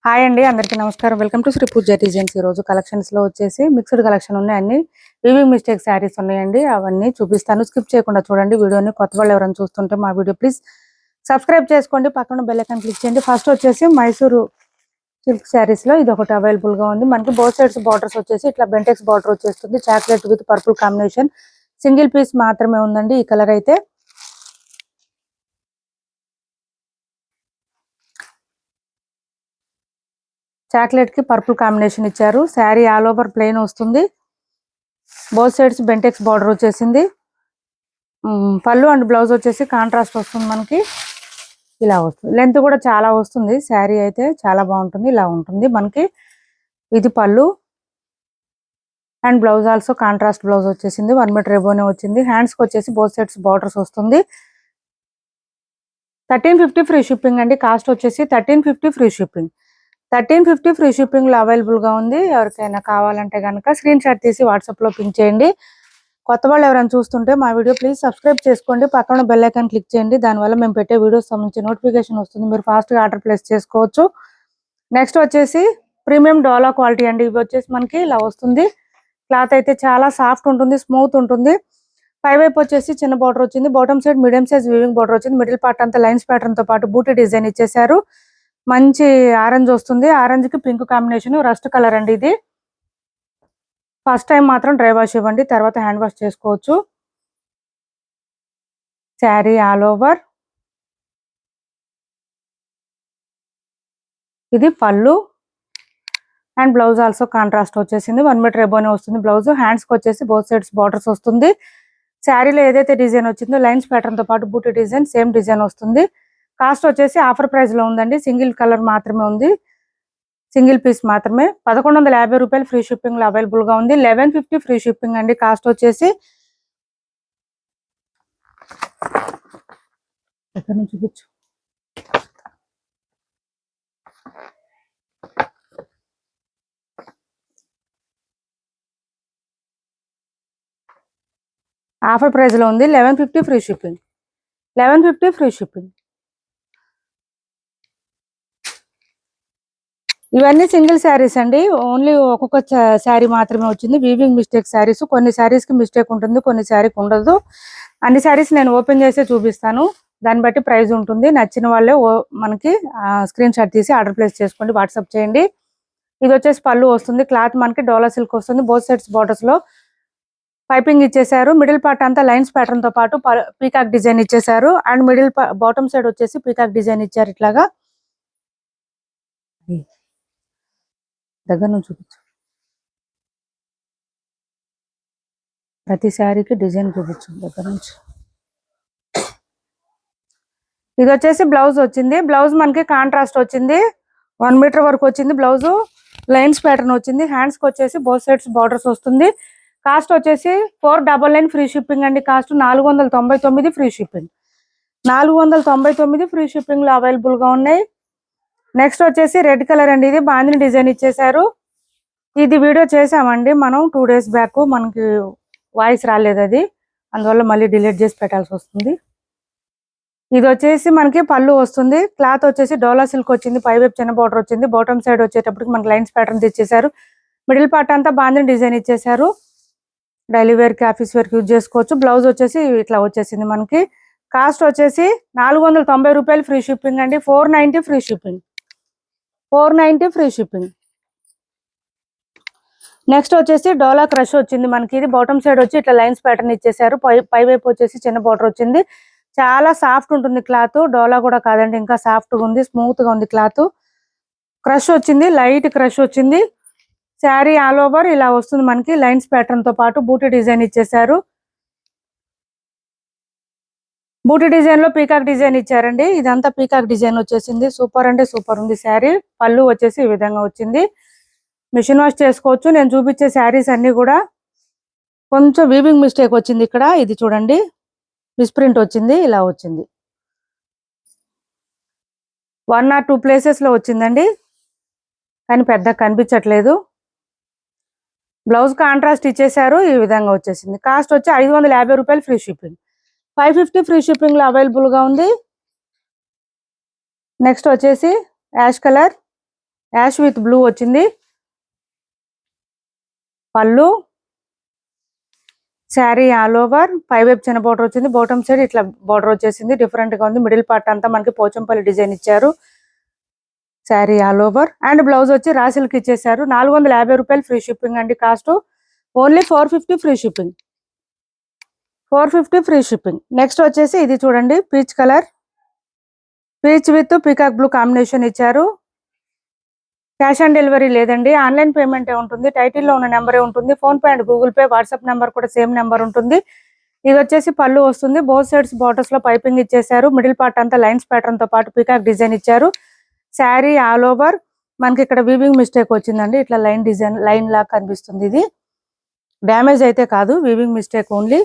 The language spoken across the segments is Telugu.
హాయ్ అండి, అందరికీ నమస్కారం. Welcome to Sri Pooja designs. ఈ రోజు కలెక్షన్స్ లో వచ్చేసి మిక్స్డ్ కలెక్షన్ ఉన్నాయి. అన్ని వీవింగ్ మిస్టేక్ శారీస్ ఉన్నాయండి. అవన్నీ చూపిస్తాను, స్కిప్ చేయకుండా చూడండి వీడియోని. కొత్త వాళ్ళు ఎవరైనా చూస్తుంటే మా వీడియో ప్లీజ్ సబ్స్క్రైబ్ చేసుకోండి, పక్కన బెల్ ఐకాన్ క్లిక్ చేయండి. ఫస్ట్ వచ్చేసి మైసూరు సిల్క్ శారీస్ లో ఇది ఒకటి అవైలబుల్ గా ఉంది. మనకి బోత్ సైడ్స్ బార్డర్స్ వచ్చేసి ఇట్లా బెంటెక్స్ బార్డర్ వచ్చేస్తుంది. Chocolate with purple combination, single piece మాత్రమే ఉందండి. ఈ కలర్ అయితే చాక్లెట్ కి పర్పుల్ కాంబినేషన్ ఇచ్చారు. శారీ ఆల్ ఓవర్ ప్లెయిన్ వస్తుంది. బోత్ సైడ్స్ బెంటెక్స్ బార్డర్ వచ్చేసింది. పళ్ళు అండ్ బ్లౌజ్ వచ్చేసి కాంట్రాస్ట్ వస్తుంది. మనకి ఇలా వస్తుంది. లెంత్ కూడా చాలా వస్తుంది. శారీ అయితే చాలా బాగుంటుంది. ఇలా ఉంటుంది మనకి. ఇది పళ్ళు and blouse also contrast blouse వచ్చేసింది. 1 మీటర్ ఎబోనే వచ్చింది. హ్యాండ్స్ కి వచ్చేసి బోత్ సైడ్స్ బార్డర్స్ వస్తుంది. 1350 ఫ్రీ షిప్పింగ్ అండి. కాస్ట్ వచ్చేసి 1350 ఫ్రీ షిప్పింగ్. 1350 ఫ్రీ షిప్పింగ్ లో అవైలబుల్ గా ఉంది. ఎవరికైనా కావాలంటే కనుక స్క్రీన్ షాట్ తీసి వాట్సాప్ లో పింక్ చేయండి. కొత్త వాళ్ళు ఎవరైనా చూస్తుంటే మా వీడియో ప్లీజ్ సబ్స్క్రైబ్ చేసుకోండి, పక్కన బెల్ ఐకాన్ క్లిక్ చేయండి. దానివల్ల మేము పెట్టే వీడియోస్ సంబంధించి నోటిఫికేషన్ వస్తుంది. మీరు ఫాస్ట్ గా ఆర్డర్ ప్లేస్ చేసుకోవచ్చు. నెక్స్ట్ వచ్చేసి ప్రీమియం డోలా క్వాలిటీ అండి. ఇవి వచ్చేసి మనకి ఇలా వస్తుంది. క్లాత్ అయితే చాలా సాఫ్ట్ ఉంటుంది, స్మూత్ ఉంటుంది. పై వైపు వచ్చేసి చిన్న బార్డర్ వచ్చింది. Bottom side medium size weaving border వచ్చింది. మిడిల్ పార్ట్ అంతా లైన్స్ ప్యాటర్న్ తో పాటు బూటీ డిజైన్ ఇచ్చేసారు. మంచి ఆరెంజ్ వస్తుంది. ఆరెంజ్ కి పింక్ కాంబినేషన్, రస్ట్ కలర్ అండి. ఇది ఫస్ట్ టైం మాత్రం డ్రై వాష్ ఇవ్వండి, తర్వాత హ్యాండ్ వాష్ చేసుకోవచ్చు. శారీ ఆల్ ఓవర్ ఇది పళ్ళు అండ్ బ్లౌజ్ ఆల్సో కాంట్రాస్ట్ వచ్చేసింది. 1 మీటర్ ఎబోనే వస్తుంది బ్లౌజ్. హ్యాండ్స్ కి వచ్చేసి బోత్ సైడ్స్ బార్డర్స్ వస్తుంది. శారీలో ఏదైతే డిజైన్ వచ్చిందో లైన్స్ ప్యాటర్న్ తో పాటు బూటీ డిజైన్ సేమ్ డిజైన్ వస్తుంది. కాస్ట్ వచ్చేసి ఆఫర్ ప్రైస్ లో ఉందండి. సింగిల్ కలర్ మాత్రమే ఉంది, సింగిల్ పీస్ మాత్రమే. 1150 రూపాయలు ఫ్రీ షిప్పింగ్ లో అవైలబుల్ గా ఉంది. 1150 ఫ్రీ షిప్పింగ్ అండి. కాస్ట్ వచ్చేసి ఎక్కడి నుంచి చూపించు. ఆఫర్ ప్రైస్ లో ఉంది. 1150 ఫ్రీ షిప్పింగ్. 1150 free shipping. ఇవన్నీ సింగిల్ శారీస్ అండి. ఓన్లీ ఒక్కొక్క శారీ మాత్రమే వచ్చింది. Weaving mistake saris. కొన్ని శారీస్ కి మిస్టేక్ ఉంటుంది, కొన్ని శారీకి ఉండదు. అన్ని శారీస్ నేను ఓపెన్ చేసే చూపిస్తాను. దాన్ని బట్టి ప్రైస్ ఉంటుంది. నచ్చిన వాళ్ళే మనకి స్క్రీన్ షాట్ తీసి ఆర్డర్ ప్లేస్ చేసుకోండి, వాట్సాప్ చేయండి. ఇది వచ్చేసి పళ్ళు వస్తుంది. క్లాత్ మనకి డోలా సిల్క్ వస్తుంది. బోత్ సైడ్స్ బార్డర్స్ లో పైపింగ్ ఇచ్చేసారు. మిడిల్ పార్ట్ అంతా లైన్స్ ప్యాటర్న్ తో పాటు పీకాక్ డిజైన్ ఇచ్చేసారు. అండ్ మిడిల్ బాటమ్ సైడ్ వచ్చేసి పీకాక్ డిజైన్ ఇచ్చారు. ఇట్లాగా దగ్గర నుంచి చూపించు. ప్రతి శారీకి డిజైన్ చూపించు దగ్గర నుంచి. ఇది వచ్చేసి బ్లౌజ్ వచ్చింది. బ్లౌజ్ మనకి కాంట్రాస్ట్ వచ్చింది. 1 మీటర్ వరకు వచ్చింది బ్లౌజ్. లైన్స్ ప్యాటర్న్ వచ్చింది. హ్యాండ్స్ కి వచ్చేసి బోత్ సైడ్స్ బార్డర్స్ వస్తుంది. కాస్ట్ వచ్చేసి 499 ఫ్రీ షిప్పింగ్ అండి. Cost 499 free shipping. 499 free shipping లో అవైలబుల్ గా ఉన్నాయి. నెక్స్ట్ వచ్చేసి రెడ్ కలర్ అండి. ఇది బాందిని డిజైన్ ఇచ్చేసారు. ఇది వీడియో చేసామండి మనం 2 days బ్యాక్. మనకి వాయిస్ రాలేదు, అది అందువల్ల మళ్ళీ డిలీట్ చేసి పెట్టాల్సి వస్తుంది. ఇది వచ్చేసి మనకి పళ్ళు వస్తుంది. క్లాత్ వచ్చేసి డోలా సిల్క్ వచ్చింది. పై వైపు చిన్న బార్డర్ వచ్చింది. బాటమ్ సైడ్ వచ్చేటప్పటికి మనకి లైన్స్ ప్యాటర్న్ ఇచ్చేసారు. మిడిల్ పార్ట్ అంతా బాందిని డిజైన్ ఇచ్చేసారు. డైలీ వేర్ కి, ఆఫీస్ వేర్ కి యూజ్ చేసుకోవచ్చు. బ్లౌజ్ వచ్చేసి ఇట్లా వచ్చేసింది మనకి. కాస్ట్ వచ్చేసి 490 రూపాయలు ఫ్రీ షిప్పింగ్ అండి. 490 free shipping. 490 free shipping. Next వచ్చేసి డోలా క్రష్ వచ్చింది మనకి. ఇది బాటమ్ సైడ్ వచ్చి ఇట్లా లైన్స్ ప్యాటర్న్ ఇచ్చేసారు. పై వైపు వచ్చేసి చిన్న బార్డర్ వచ్చింది. చాలా సాఫ్ట్ ఉంటుంది క్లాత్. డోలా కూడా కాదండి, ఇంకా సాఫ్ట్ గా ఉంది, స్మూత్ గా ఉంది క్లాత్. క్రష్ వచ్చింది, లైట్ క్రష్ వచ్చింది. శారీ ఆల్ ఓవర్ ఇలా వస్తుంది మనకి. లైన్స్ ప్యాటర్న్ తో పాటు బూటీ డిజైన్ ఇచ్చేసారు. బూటీ డిజైన్ లో పీకాక్ డిజైన్ ఇచ్చారండి. ఇదంతా పీకాక్ డిజైన్ వచ్చేసింది. సూపర్ అంటే సూపర్ ఉంది శారీ. పళ్ళు వచ్చేసి ఈ విధంగా వచ్చింది. మిషన్ వాష్ చేసుకోవచ్చు. నేను చూపించే శారీస్ అన్ని కూడా కొంచెం వీవింగ్ మిస్టేక్ వచ్చింది ఇక్కడ. ఇది చూడండి, మిస్ప్రింట్ వచ్చింది, ఇలా వచ్చింది. 1 or 2 ప్లేసెస్ లో వచ్చిందండి, కానీ పెద్ద కనిపించట్లేదు. బ్లౌజ్ కాంట్రాస్ట్ ఇచ్చేసారు. ఈ విధంగా వచ్చేసింది. కాస్ట్ వచ్చి 550 రూపాయలు ఫ్రీ షిప్పింగ్. 550 ఫ్రీ షిప్పింగ్ లో అవైలబుల్ గా ఉంది. నెక్స్ట్ వచ్చేసి ash colour. Ash with blue వచ్చింది. పళ్ళు, శారీ ఆల్ ఓవర్ పైవైపు చిన్న బోర్డర్ వచ్చింది, బాటమ్ సైడ్ ఇట్లా బోర్డర్ వచ్చేసింది. డిఫరెంట్ గా ఉంది. మిడిల్ పార్ట్ అంతా మనకి పోచంపల్లి డిజైన్ ఇచ్చారు. Sari all over and blouse వచ్చి రాసిల్కి ఇచ్చేసారు. 450 రూపాయలు ఫ్రీ షిప్పింగ్ అండి. Cost only 450 free shipping. 450 free shipping. Next వచ్చేసి ఇది చూడండి, peach colour, peach with peacock blue combination ఇచ్చారు. క్యాష్ ఆన్ డెలివరీ లేదండి, ఆన్లైన్ పేమెంటే ఉంటుంది. టైటిల్లో ఉన్న నెంబరే ఉంటుంది. Phone pay and Google pay, WhatsApp number కూడా సేమ్ నెంబర్ ఉంటుంది. ఇది వచ్చేసి పళ్ళు వస్తుంది. బోత్ సైడ్స్ బార్డర్స్ లో పైపింగ్ ఇచ్చేసారు. మిడిల్ పార్ట్ అంతా లైన్స్ ప్యాటర్న్ తో పాటు పీకాక్ డిజైన్ ఇచ్చారు. శారీ ఆల్ ఓవర్ మనకి ఇక్కడ వీవింగ్ మిస్టేక్ వచ్చిందండి. ఇట్లా లైన్ డిజైన్ లైన్ లాగా కనిపిస్తుంది. ఇది డ్యామేజ్ అయితే కాదు, వీవింగ్ మిస్టేక్ ఓన్లీ.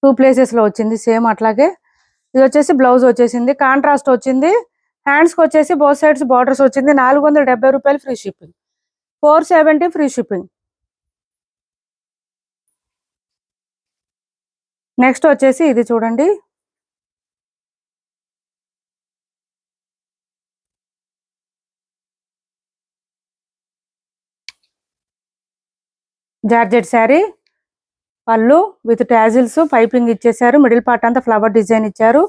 2 ప్లేసెస్ లో వచ్చింది సేమ్ అట్లాగే. ఇది వచ్చేసి బ్లౌజ్ వచ్చేసింది, కాంట్రాస్ట్ వచ్చింది. హ్యాండ్స్ కి వచ్చేసి బోత్ సైడ్స్ బార్డర్స్ వచ్చింది. 470 రూపాయలు free shipping. 470 free shipping. Next వచ్చేసి ఇది చూడండి, జార్జెట్ శారీ, పళ్ళు విత్ టాజిల్స్ పైపింగ్ ఇచ్చేసారు. మిడిల్ పార్ట్ అంతా ఫ్లవర్ డిజైన్ ఇచ్చారు.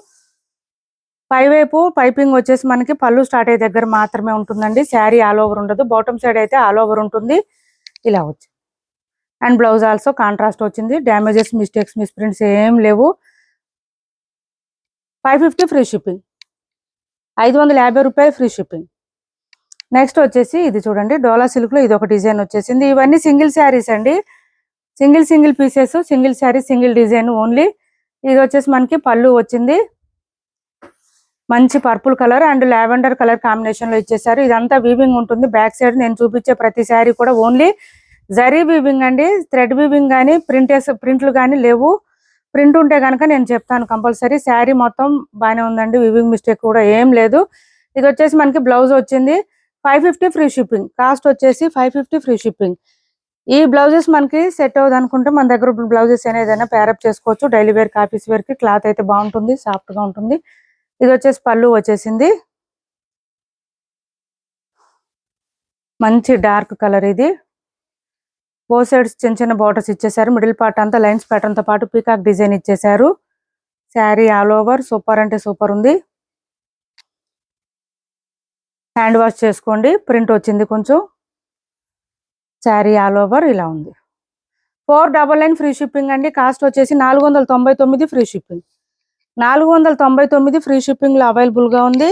పైవైపు పైపింగ్ వచ్చేసి మనకి పళ్ళు స్టార్ట్ అయ్యే దగ్గర మాత్రమే ఉంటుందండి. శారీ ఆల్ ఓవర్ ఉండదు. బాటమ్ సైడ్ అయితే ఆల్ ఓవర్ ఉంటుంది. ఇలా వచ్చి అండ్ బ్లౌజ్ ఆల్సో కాంట్రాస్ట్ వచ్చింది. డ్యామేజెస్, మిస్టేక్స్, మిస్ప్రింట్స్ ఏం లేవు. 550 ఫ్రీ షిప్పింగ్. 550 రూపాయలు ఫ్రీ షిప్పింగ్. నెక్స్ట్ వచ్చేసి ఇది చూడండి, డోలా సిల్క్ లో ఇది ఒక డిజైన్ వచ్చేసింది. ఇవన్నీ సింగిల్ శారీస్ అండి, single pieces, single sari, single design only. ఇది వచ్చేసి మనకి పళ్ళు వచ్చింది, మంచి purple colour and lavender colour combination లో ఇచ్చేసారు. ఇదంతా వీవింగ్ ఉంటుంది. బ్యాక్ సైడ్ నేను చూపించే ప్రతి శారీ కూడా ఓన్లీ జరీ వీవింగ్ అండి. థ్రెడ్ వీవింగ్ కానీ ప్రింట్లు కానీ లేవు. ప్రింట్ ఉంటే కనుక నేను చెప్తాను కంపల్సరీ. శారీ మొత్తం బాగానే ఉందండి, వీవింగ్ మిస్టేక్ కూడా ఏం లేదు. ఇది వచ్చేసి మనకి బ్లౌజ్ వచ్చింది. 550 ఫ్రీ షిప్పింగ్. కాస్ట్ వచ్చేసి 550 ఫ్రీ షిప్పింగ్. ఈ బ్లౌజెస్ మనకి సెట్ అవుతుంది అనుకుంటే మన దగ్గర బ్లౌజెస్ ఏదైనా పేరప్ చేసుకోవచ్చు. డైలీ వేర్, ఆఫీస్ వేర్ కి క్లాత్ అయితే బాగుంటుంది, సాఫ్ట్ గా ఉంటుంది. ఇది వచ్చేసి పళ్ళు వచ్చేసింది, మంచి డార్క్ కలర్. ఇది బోత్ సైడ్స్ చిన్న చిన్న బార్డర్స్ ఇచ్చేసారు. మిడిల్ పార్ట్ అంతా లైన్స్ ప్యాటర్న్ తో పాటు పీకాక్ డిజైన్ ఇచ్చేసారు. శారీ ఆల్ ఓవర్ సూపర్ అంటే సూపర్ ఉంది. హ్యాండ్ వాష్ చేసుకోండి. ప్రింట్ వచ్చింది కొంచెం. శారీ ఆల్ ఓవర్ ఇలా ఉంది. 499 ఫ్రీ షిప్పింగ్ అండి. కాస్ట్ వచ్చేసి 499 ఫ్రీ షిప్పింగ్. 499 ఫ్రీ షిప్పింగ్ లో అవైలబుల్ గా ఉంది.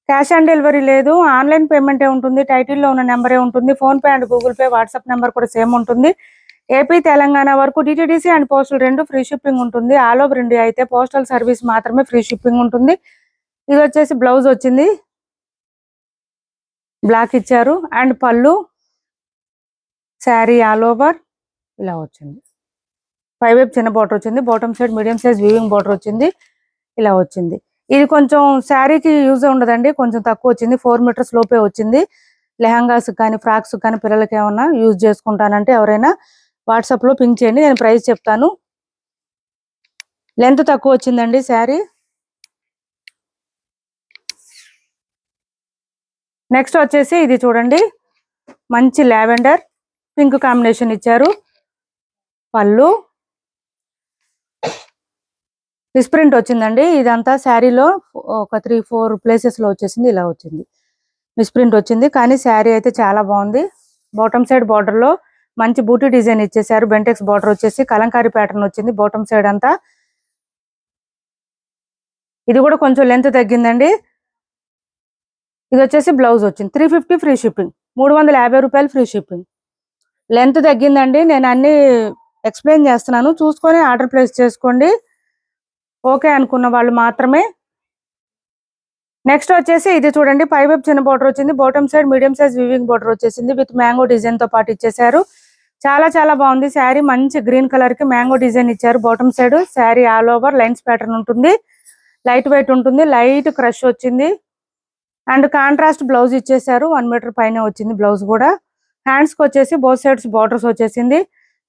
క్యాష్ ఆన్ డెలివరీ లేదు, ఆన్లైన్ పేమెంటే ఉంటుంది. టైటిల్లో ఉన్న నెంబరే ఉంటుంది. Phone pay and Google pay, WhatsApp number కూడా సేమ్ ఉంటుంది. ఏపీ తెలంగాణ వరకు DTDC and postal 2 free shipping ఉంటుంది. ఆల్ ఓవర్ ఇండియా అయితే పోస్టల్ సర్వీస్ మాత్రమే ఫ్రీ షిప్పింగ్ ఉంటుంది. ఇది వచ్చేసి బ్లౌజ్ వచ్చింది, బ్లాక్ ఇచ్చారు అండ్ పళ్ళు, శారీ ఆల్ ఓవర్ ఇలా వచ్చింది. పైవైపు చిన్న బార్డర్ వచ్చింది, bottom side medium size weaving border వచ్చింది. ఇలా వచ్చింది. ఇది కొంచెం శారీకి యూజ్ ఉండదండి, కొంచెం తక్కువ వచ్చింది. 4 మీటర్స్ లోపే వచ్చింది. లెహంగాస్ కానీ ఫ్రాక్స్ కానీ పిల్లలకి ఏమన్నా యూజ్ చేసుకుంటానంటే ఎవరైనా వాట్సాప్ లో పింక్ చేయండి, నేను ప్రైస్ చెప్తాను. లెంత్ తక్కువ వచ్చిందండి శారీ. నెక్స్ట్ వచ్చేసి ఇది చూడండి, మంచి లావెండర్ పింక్ కాంబినేషన్ ఇచ్చారు. పళ్ళు మిస్ప్రింట్ వచ్చిందండి. ఇదంతా శారీలో ఒక 3-4 ప్లేసెస్ లో వచ్చేసింది. ఇలా వచ్చింది, మిస్ప్రింట్ వచ్చింది. కానీ శారీ అయితే చాలా బాగుంది. బాటమ్ సైడ్ బార్డర్ లో మంచి బూటీ డిజైన్ ఇచ్చేసారు. బెంటెక్స్ బార్డర్ వచ్చేసి కలంకారీ ప్యాటర్న్ వచ్చింది బాటమ్ సైడ్ అంతా. ఇది కూడా కొంచెం లెంత్ తగ్గిందండి. ఇది వచ్చేసి బ్లౌజ్ వచ్చింది. 350 ఫ్రీ షిప్పింగ్. 350 రూపాయలు ఫ్రీ షిప్పింగ్. లెంత్ తగ్గిందండి, నేను అన్ని ఎక్స్ప్లెయిన్ చేస్తున్నాను, చూసుకొని ఆర్డర్ ప్లేస్ చేసుకోండి. ఓకే అనుకున్న వాళ్ళు మాత్రమే. నెక్స్ట్ వచ్చేసి ఇది చూడండి, పైవైపు చిన్న బార్డర్ వచ్చింది, bottom side medium size weaving border వచ్చేసింది విత్ మ్యాంగో డిజైన్ తో పాటు ఇచ్చేసారు. చాలా చాలా బాగుంది శారీ. మంచి గ్రీన్ కలర్ కి మ్యాంగో డిజైన్ ఇచ్చారు bottom side. Sari all over lines pattern ఉంటుంది, లైట్ వెయిట్ ఉంటుంది, లైట్ క్రష్ వచ్చింది అండ్ కాంట్రాస్ట్ బ్లౌజ్ ఇచ్చేసారు. 1 మీటర్ పైన వచ్చింది బ్లౌజ్ కూడా. హ్యాండ్స్ కి వచ్చేసి బోత్ సైడ్స్ బార్డర్స్ వచ్చేసింది.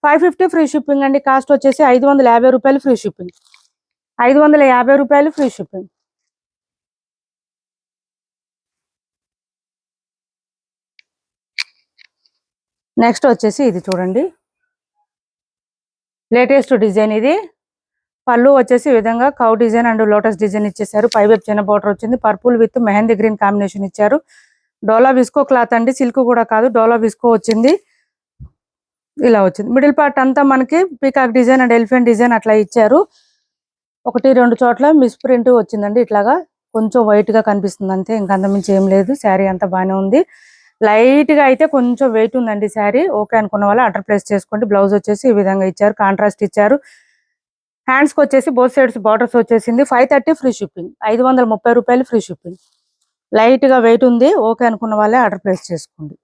550 ఫ్రీ షిప్పింగ్ అండి. కాస్ట్ వచ్చేసి 550 రూపాయలు ఫ్రీ షిప్పింగ్. 550 రూపాయలు ఫ్రీ షిప్పింగ్. నెక్స్ట్ వచ్చేసి ఇది చూడండి, లేటెస్ట్ డిజైన్ ఇది. పళ్ళు వచ్చేసి ఈ విధంగా cow design and lotus design ఇచ్చేసారు. పైవైపు చిన్న బార్డర్ వచ్చింది. Purple with mehndi green combination ఇచ్చారు. డోలా విస్కో క్లాత్ అండి, సిల్క్ కూడా కాదు, డోలా విస్కో వచ్చింది. ఇలా వచ్చింది. మిడిల్ పార్ట్ అంతా మనకి peacock design and elephant design అట్లా ఇచ్చారు. 1-2 చోట్ల మిస్ ప్రింట్ వచ్చిందండి. ఇట్లాగా కొంచెం వైట్ గా కనిపిస్తుంది అంతే, ఇంకా అంతమించి ఏం లేదు. శారీ అంతా బాగానే ఉంది. లైట్ గా అయితే కొంచెం వెయిట్ ఉందండి శారీ. ఓకే అనుకున్న వాళ్ళు ఆర్డర్ ప్లేస్ చేసుకోండి. బ్లౌజ్ వచ్చేసి ఈ విధంగా ఇచ్చారు, కాంట్రాస్ట్ ఇచ్చారు. హ్యాండ్స్ కి వచ్చేసి బోత్ సైడ్స్ బార్డర్స్ వచ్చేసింది. 530 ఫ్రీ షిప్పింగ్, 530 రూపాయలు ఫ్రీ షిప్పింగ్. లైట్ గా వెయిట్ ఉంది. ఓకే అనుకున్న వాళ్ళే ఆర్డర్ ప్లేస్ చేసుకోండి.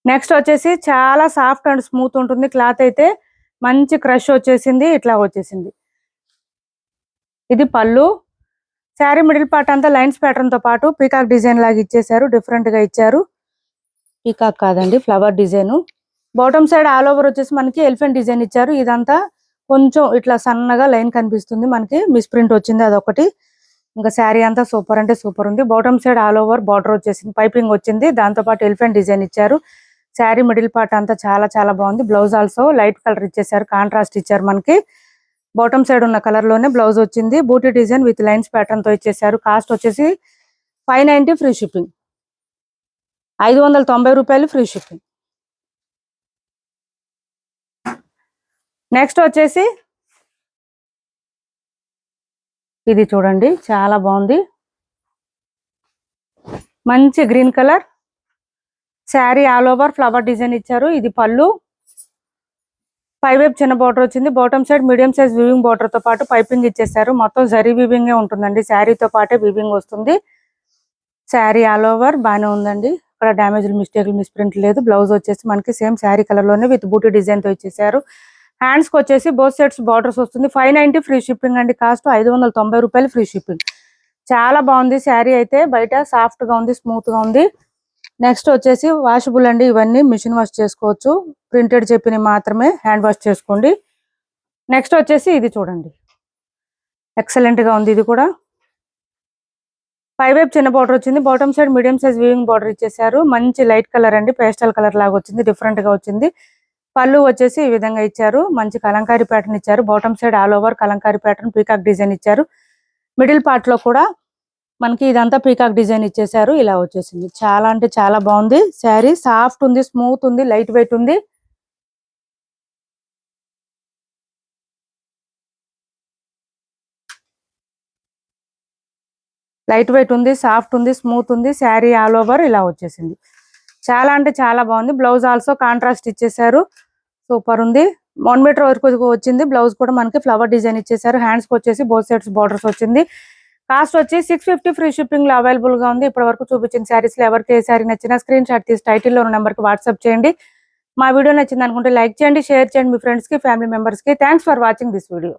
నెక్స్ట్ వచ్చేసి చాలా సాఫ్ట్ అండ్ స్మూత్ ఉంటుంది. క్లాత్ అయితే మంచి క్రష్ వచ్చేసింది. ఇట్లా వచ్చేసింది. ఇది పళ్ళు. శారీ మిడిల్ పార్ట్ అంతా లైన్స్ ప్యాటర్న్ తో పాటు పీకాక్ డిజైన్ లాగా ఇచ్చేసారు. డిఫరెంట్ గా ఇచ్చారు. పీకాక్ కాదండి, flower design. Bottom side all over వచ్చేసి మనకి ఎలిఫెంట్ డిజైన్ ఇచ్చారు. ఇదంతా కొంచెం ఇట్లా సన్నగా లైన్ కనిపిస్తుంది. మనకి మిస్ ప్రింట్ వచ్చింది అదొకటి. ఇంకా శారీ అంతా సూపర్ అంటే సూపర్ ఉంది. Bottom side all over border వచ్చేసింది, పైపింగ్ వచ్చింది. దాంతో పాటు ఎలిఫెంట్ డిజైన్ ఇచ్చారు. శారీ మిడిల్ పార్ట్ అంతా చాలా చాలా బాగుంది. బ్లౌజ్ ఆల్సో లైట్ కలర్ ఇచ్చేసారు, కాంట్రాస్ట్ ఇచ్చారు. మనకి బాటమ్ సైడ్ ఉన్న కలర్ లోనే బ్లౌజ్ వచ్చింది. బూటీ డిజైన్ విత్ లైన్స్ ప్యాటర్న్ తో ఇచ్చేసారు. కాస్ట్ వచ్చేసి 590 ఫ్రీ షిప్పింగ్, 590 రూపాయలు ఫ్రీ షిప్పింగ్. నెక్స్ట్ వచ్చేసి ఇది చూడండి, చాలా బాగుంది. మంచి green colour sari, all over flower design ఇచ్చారు. ఇది పళ్ళు. పైవైపు చిన్న బార్డర్ వచ్చింది. Bottom side medium size weaving border తో పాటు పైపింగ్ ఇచ్చేసారు. మొత్తం జరీ వీవింగ్ ఉంటుందండి. శారీతో పాటే వీవింగ్ వస్తుంది. శారీ ఆల్ ఓవర్ బాగానే ఉందండి. ఇక్కడ డ్యామేజ్ మిస్టేక్ మిస్ ప్రింట్ లేదు. బ్లౌజ్ వచ్చేసి మనకి సేమ్ శారీ కలర్ లోనే విత్ బూటీ డిజైన్ తో ఇచ్చేసారు. హ్యాండ్స్ కి వచ్చేసి బోత్ సెట్స్ బార్డర్స్ వస్తుంది. 590 ఫ్రీ షిప్పింగ్ అండి. కాస్ట్ 590 రూపాయలు ఫ్రీ షిప్పింగ్. చాలా బాగుంది శారీ అయితే. బయట సాఫ్ట్ గా ఉంది, స్మూత్ గా ఉంది. నెక్స్ట్ వచ్చేసి వాషబుల్ అండి. ఇవన్నీ మిషన్ వాష్ చేసుకోవచ్చు. ప్రింటెడ్ చెప్పినవి మాత్రమే హ్యాండ్ వాష్ చేసుకోండి. నెక్స్ట్ వచ్చేసి ఇది చూడండి, ఎక్సలెంట్ గా ఉంది. ఇది కూడా పైవైపు చిన్న బార్డర్ వచ్చింది. Bottom side medium size weaving border ఇచ్చేసారు. మంచి లైట్ కలర్ అండి, పేస్టల్ కలర్ లాగా వచ్చింది. డిఫరెంట్ గా వచ్చింది. పళ్ళు వచ్చేసి ఈ విధంగా ఇచ్చారు. మంచి కలంకారీ ప్యాటర్న్ ఇచ్చారు. Bottom side all over Kalamkari pattern peacock design ఇచ్చారు. మిడిల్ పార్ట్ లో కూడా మనకి ఇదంతా పీకాక్ డిజైన్ ఇచ్చేసారు. ఇలా వచ్చేసింది. చాలా అంటే చాలా బాగుంది శారీ. సాఫ్ట్ ఉంది, స్మూత్ ఉంది, లైట్ వెయిట్ ఉంది. లైట్ వెయిట్ ఉంది, సాఫ్ట్ ఉంది, స్మూత్ ఉంది. శారీ ఆల్ ఓవర్ ఇలా వచ్చేసింది. చాలా అంటే చాలా బాగుంది. బ్లౌజ్ ఆల్సో కాంట్రాస్ట్ ఇచ్చేసారు. సూపర్ ఉంది. 1 మీటర్ వరకు వచ్చింది. బ్లౌజ్ కూడా మనకి ఫ్లవర్ డిజైన్ ఇచ్చేసారు. హ్యాండ్స్ కి వచ్చేసి బోత్ సైడ్స్ బార్డర్స్ వచ్చింది. కాస్ట్ వచ్చి 650 ఫ్రీ షిప్పింగ్ లో అవైలబుల్ గా ఉంది. ఇప్పటి వరకు చూపించిన శారీస్ లో ఎవరికి ఏ శారీ నచ్చినా స్క్రీన్ షాట్ తీసి టైటిల్ లో ఉన్న నెంబర్ కి వాట్సాప్ చేయండి. మా వీడియో నచ్చింది అనుకుంటే లైక్ చేయండి, షేర్ చేయండి మీ ఫ్రెండ్స్ కి, ఫ్యామిలీ మెంబర్స్ కి. Thanks for watching this video.